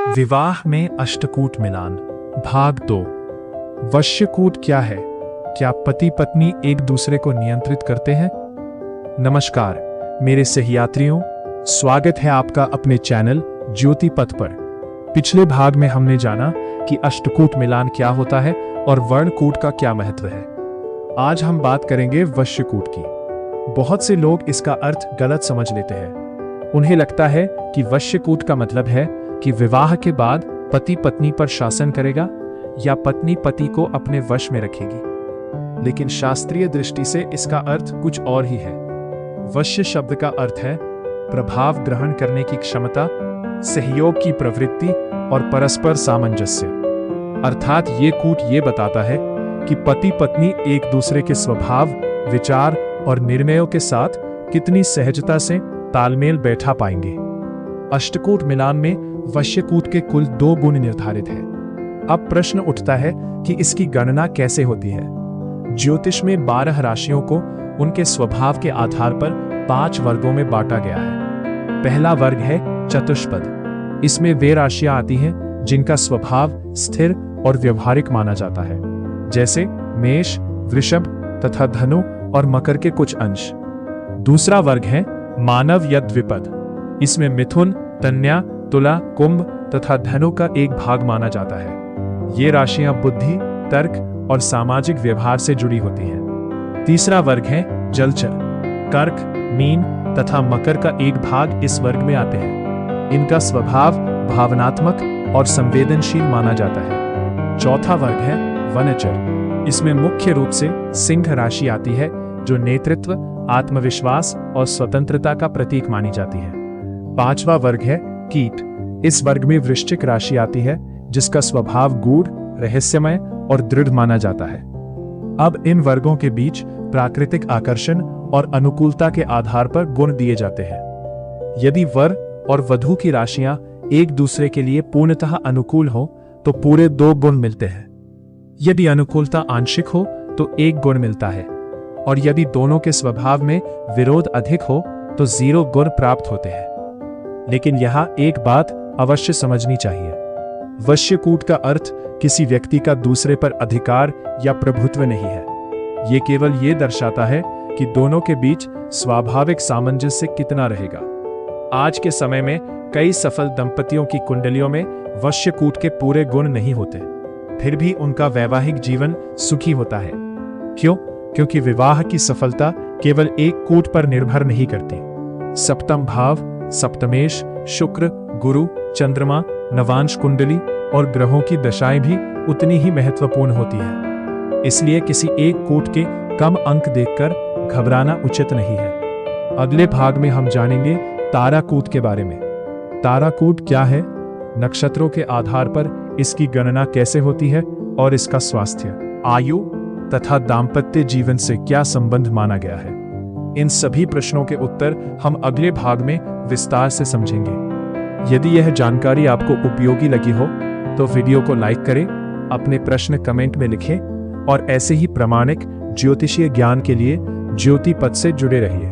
विवाह में अष्टकूट मिलान भाग 2। वश्यकूट क्या है? क्या पति पत्नी एक दूसरे को नियंत्रित करते हैं? नमस्कार मेरे सहयात्रियों, स्वागत है आपका अपने चैनल ज्योति पथ पर। पिछले भाग में हमने जाना कि अष्टकूट मिलान क्या होता है और वर्णकूट का क्या महत्व है। आज हम बात करेंगे वश्यकूट की। बहुत से लोग इसका अर्थ गलत समझ लेते हैं। उन्हें लगता है कि वश्यकूट का मतलब है कि विवाह के बाद पति पत्नी पर शासन करेगा या पत्नी पति को अपने वश में रखेगी, लेकिन शास्त्रीय दृष्टि से इसका अर्थ कुछ और ही है। वश्य शब्द का अर्थ है प्रभाव ग्रहण करने की क्षमता, सहयोग की प्रवृत्ति और परस्पर सामंजस्य। अर्थात ये कूट ये बताता है कि पति पत्नी एक दूसरे के स्वभाव, विचार और निर्णयों के साथ कितनी सहजता से तालमेल बैठा पाएंगे। अष्टकूट मिलान में वश्यकूट के कुल 2 गुण निर्धारित हैं। अब प्रश्न उठता है कि इसकी गणना कैसे होती है। ज्योतिष में 12 राशियों को उनके स्वभाव के आधार पर 5 वर्गों में बांटा गया है। पहला वर्ग है चतुष्पद। इसमें वे राशियां आती हैं जिनका स्वभाव स्थिर और व्यवहारिक माना जाता है, जैसे मेष, वृषभ तथा धनु और मकर के कुछ अंश। दूसरा वर्ग है मानव या द्विपद। इसमें मिथुन, कन्या, तुला, कुंभ तथा धनु का एक भाग माना जाता है। ये राशियां बुद्धि, तर्क और सामाजिक व्यवहार से जुड़ी होती हैं। तीसरा वर्ग है जलचर। कर्क, मीन तथा मकर का एक भाग इस वर्ग में आते हैं। इनका स्वभाव भावनात्मक और संवेदनशील माना जाता है। चौथा वर्ग है वनचर। इसमें मुख्य रूप से सिंह राशि आती है, जो नेतृत्व, आत्मविश्वास और स्वतंत्रता का प्रतीक मानी जाती है। पांचवा वर्ग है कीट। इस वर्ग में वृश्चिक राशि आती है, जिसका स्वभाव गूढ़, रहस्यमय और दृढ़ माना जाता है। अब इन वर्गों के बीच प्राकृतिक आकर्षण और अनुकूलता के आधार पर गुण दिए जाते हैं। यदि वर और वधू की राशियां एक दूसरे के लिए पूर्णतः अनुकूल हो तो पूरे 2 गुण मिलते हैं। यदि अनुकूलता आंशिक हो तो 1 गुण मिलता है, और यदि दोनों के स्वभाव में विरोध अधिक हो तो 0 गुण प्राप्त होते हैं। लेकिन यहाँ एक बात अवश्य समझनी चाहिए। वश्यकूट का अर्थ किसी व्यक्ति का दूसरे पर अधिकार या प्रभुत्व नहीं है। ये केवल ये दर्शाता है कि दोनों के बीच स्वाभाविक सामंजस्य कितना रहेगा। आज के समय में कई सफल दंपतियों की कुंडलियों में वश्यकूट के पूरे गुण नहीं होते, फिर भी उनका वैवाहिक जीवन सुखी होता है। क्यों? क्योंकि विवाह की सफलता केवल एक कूट पर निर्भर नहीं करती। सप्तम भाव, सप्तमेश, शुक्र, गुरु, चंद्रमा, नवांश कुंडली और ग्रहों की दशाएं भी उतनी ही महत्वपूर्ण होती है। इसलिए किसी एक कूट के कम अंक देखकर घबराना उचित नहीं है। अगले भाग में हम जानेंगे ताराकूट के बारे में। ताराकूट क्या है, नक्षत्रों के आधार पर इसकी गणना कैसे होती है और इसका स्वास्थ्य, आयु तथा दाम्पत्य जीवन से क्या संबंध माना गया है। इन सभी प्रश्नों के उत्तर हम अगले भाग में विस्तार से समझेंगे। यदि यह जानकारी आपको उपयोगी लगी हो तो वीडियो को लाइक करें, अपने प्रश्न कमेंट में लिखें और ऐसे ही प्रामाणिक ज्योतिषीय ज्ञान के लिए ज्योति पथ से जुड़े रहिए।